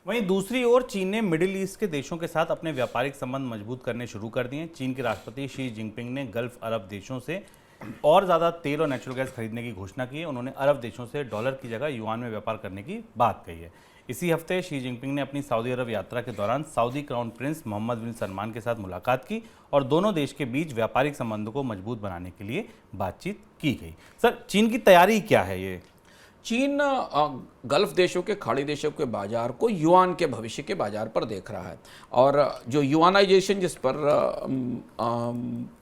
वहीं दूसरी ओर चीन ने मिडिल ईस्ट के देशों के साथ अपने व्यापारिक संबंध मजबूत करने शुरू कर दिए हैं। चीन के राष्ट्रपति शी जिनपिंग ने गल्फ अरब देशों से और ज़्यादा तेल और नेचुरल गैस खरीदने की घोषणा की है। उन्होंने अरब देशों से डॉलर की जगह युआन में व्यापार करने की बात कही है। इसी हफ्ते शी जिनपिंग ने अपनी सऊदी अरब यात्रा के दौरान सऊदी क्राउन प्रिंस मोहम्मद बिन सलमान के साथ मुलाकात की और दोनों देश के बीच व्यापारिक संबंधों को मजबूत बनाने के लिए बातचीत की गई। सर, चीन की तैयारी क्या है ये? चीन गल्फ देशों के खाड़ी देशों के बाजार को युआन के भविष्य के बाजार पर देख रहा है। और जो युआनाइजेशन, जिस पर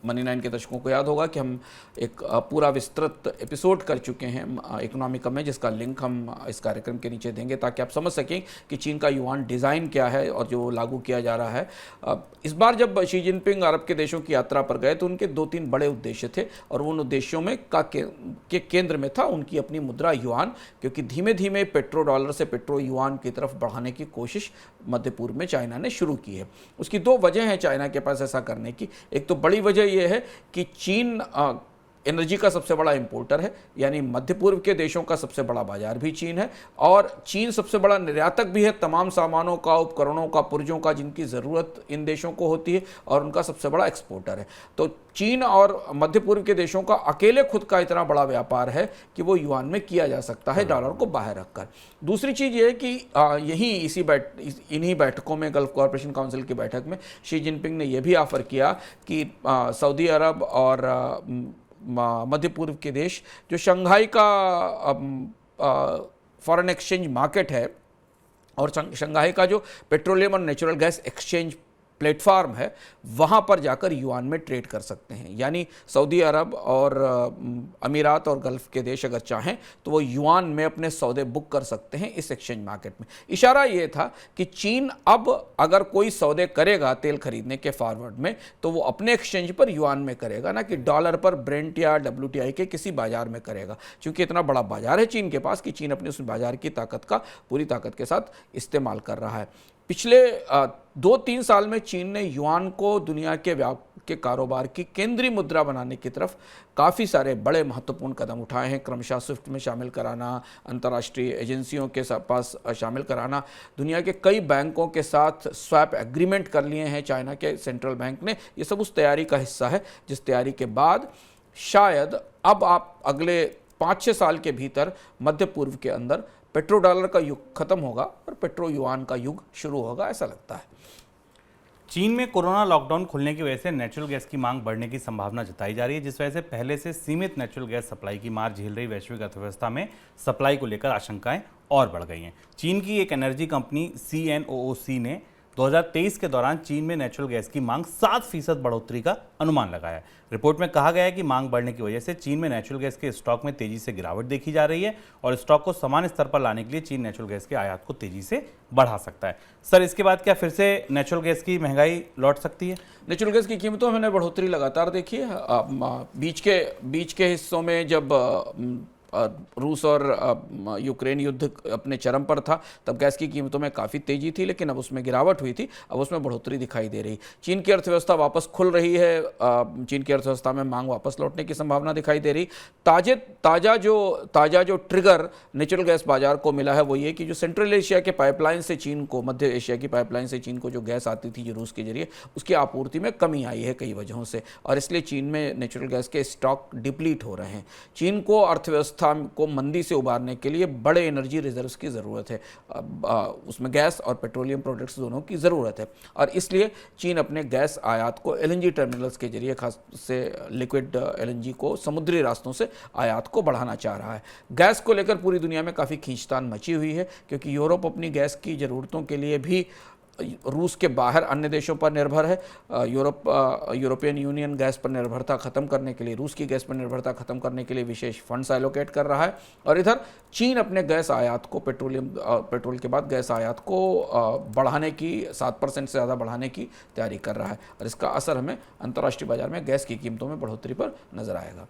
मनी 9 के दशकों को याद होगा कि हम एक पूरा विस्तृत एपिसोड कर चुके हैं इकोनॉमिक में, जिसका लिंक हम इस कार्यक्रम के नीचे देंगे ताकि आप समझ सकें कि चीन का युआन डिज़ाइन क्या है और जो लागू किया जा रहा है। इस बार जब शी जिनपिंग अरब के देशों की यात्रा पर गए तो उनके 2-3 बड़े उद्देश्य थे और उन उद्देश्यों में के केंद्र में था उनकी अपनी मुद्रा युआन, क्योंकि धीमे धीमे पेट्रो डॉलर से पेट्रो युआन की तरफ बढ़ाने की कोशिश मध्य पूर्व में चाइना ने शुरू की है। उसकी 2 वजह हैं चाइना के पास ऐसा करने की। एक तो बड़ी वजह यह है कि चीन एनर्जी का सबसे बड़ा इंपोर्टर है, यानी मध्य पूर्व के देशों का सबसे बड़ा बाजार भी चीन है, और चीन सबसे बड़ा निर्यातक भी है तमाम सामानों का, उपकरणों का, पुर्जों का जिनकी ज़रूरत इन देशों को होती है, और उनका सबसे बड़ा एक्सपोर्टर है। तो चीन और मध्य पूर्व के देशों का अकेले खुद का इतना बड़ा व्यापार है कि वो युआन में किया जा सकता है डॉलर को बाहर रखकर। दूसरी चीज़ ये है कि इन्हीं बैठकों में, गल्फ कॉरपोरेशन काउंसिल की बैठक में शी जिनपिंग ने यह भी ऑफर किया कि सऊदी अरब और मध्य पूर्व के देश जो शंघाई का फॉरेन एक्सचेंज मार्केट है और शंघाई का जो पेट्रोलियम और नेचुरल गैस एक्सचेंज प्लेटफॉर्म है, वहाँ पर जाकर युआन में ट्रेड कर सकते हैं। यानी सऊदी अरब और अमीरात और गल्फ के देश अगर चाहें तो वो युआन में अपने सौदे बुक कर सकते हैं इस एक्सचेंज मार्केट में। इशारा ये था कि चीन अब अगर कोई सौदे करेगा तेल खरीदने के फॉरवर्ड में तो वो अपने एक्सचेंज पर युआन में करेगा, ना कि डॉलर पर, ब्रेंट या WTI के किसी बाजार में करेगा। क्योंकि इतना बड़ा बाजार है चीन के पास कि चीन अपने उस बाजार की ताकत का पूरी ताकत के साथ इस्तेमाल कर रहा है। पिछले 2-3 साल में चीन ने युआन को दुनिया के कारोबार की केंद्रीय मुद्रा बनाने की तरफ काफ़ी सारे बड़े महत्वपूर्ण कदम उठाए हैं। क्रमशः स्विफ्ट में शामिल कराना, अंतर्राष्ट्रीय एजेंसियों के पास शामिल कराना, दुनिया के कई बैंकों के साथ स्वैप एग्रीमेंट कर लिए हैं चाइना के सेंट्रल बैंक ने। ये सब उस तैयारी का हिस्सा है जिस तैयारी के बाद शायद अब आप अगले 5-6 साल के भीतर मध्य पूर्व के अंदर पेट्रो डॉलर का युग खत्म होगा और पेट्रो युआन का युग शुरू होगा, ऐसा लगता है। चीन में कोरोना लॉकडाउन खुलने की वजह से नेचुरल गैस की मांग बढ़ने की संभावना जताई जा रही है, जिस वजह से पहले से सीमित नेचुरल गैस सप्लाई की मार झेल रही वैश्विक अर्थव्यवस्था में सप्लाई को लेकर आशंकाएं और बढ़ गई हैं। चीन की एक एनर्जी कंपनी CNOOC ने 2023 के दौरान चीन में नेचुरल गैस की मांग 7% बढ़ोतरी का अनुमान लगाया है। रिपोर्ट में कहा गया है कि मांग बढ़ने की वजह से चीन में नेचुरल गैस के स्टॉक में तेजी से गिरावट देखी जा रही है और स्टॉक को समान स्तर पर लाने के लिए चीन नेचुरल गैस के आयात को तेजी से बढ़ा सकता है। सर, इसके बाद क्या फिर से नेचुरल गैस की महंगाई लौट सकती है? नेचुरल गैस की कीमतों में बढ़ोतरी लगातार देखी है। बीच के हिस्सों में जब रूस और यूक्रेन युद्ध अपने चरम पर था तब गैस की कीमतों में काफ़ी तेजी थी, लेकिन अब उसमें गिरावट हुई थी, अब उसमें बढ़ोतरी दिखाई दे रही। चीन की अर्थव्यवस्था वापस खुल रही है, चीन की अर्थव्यवस्था में मांग वापस लौटने की संभावना दिखाई दे रही। ताज़ा जो ट्रिगर नेचुरल गैस बाजार को मिला है वो ये कि जो सेंट्रल एशिया के पाइपलाइन से चीन को, मध्य एशिया की पाइपलाइन से चीन को जो गैस आती थी जो रूस के जरिए, उसकी आपूर्ति में कमी आई है कई वजहों से, और इसलिए चीन में नेचुरल गैस के स्टॉक डिप्लीट हो रहे हैं। चीन को अर्थव्यवस्था को मंदी से उबारने के लिए बड़े एनर्जी रिजर्व्स की ज़रूरत है, उसमें गैस और पेट्रोलियम प्रोडक्ट्स दोनों की ज़रूरत है, और इसलिए चीन अपने गैस आयात को LNG टर्मिनल्स के जरिए, खास से लिक्विड LNG को समुद्री रास्तों से आयात को बढ़ाना चाह रहा है। गैस को लेकर पूरी दुनिया में काफ़ी खींचतान मची हुई है, क्योंकि यूरोप अपनी गैस की ज़रूरतों के लिए भी रूस के बाहर अन्य देशों पर निर्भर है। यूरोपियन यूनियन गैस पर निर्भरता खत्म करने के लिए, रूस की गैस पर निर्भरता खत्म करने के लिए विशेष फंड्स एलोकेट कर रहा है, और इधर चीन अपने गैस आयात को, पेट्रोल के बाद गैस आयात को बढ़ाने की, 7% से ज़्यादा बढ़ाने की तैयारी कर रहा है, और इसका असर हमें अंतर्राष्ट्रीय बाजार में गैस की कीमतों में बढ़ोतरी पर नजर आएगा।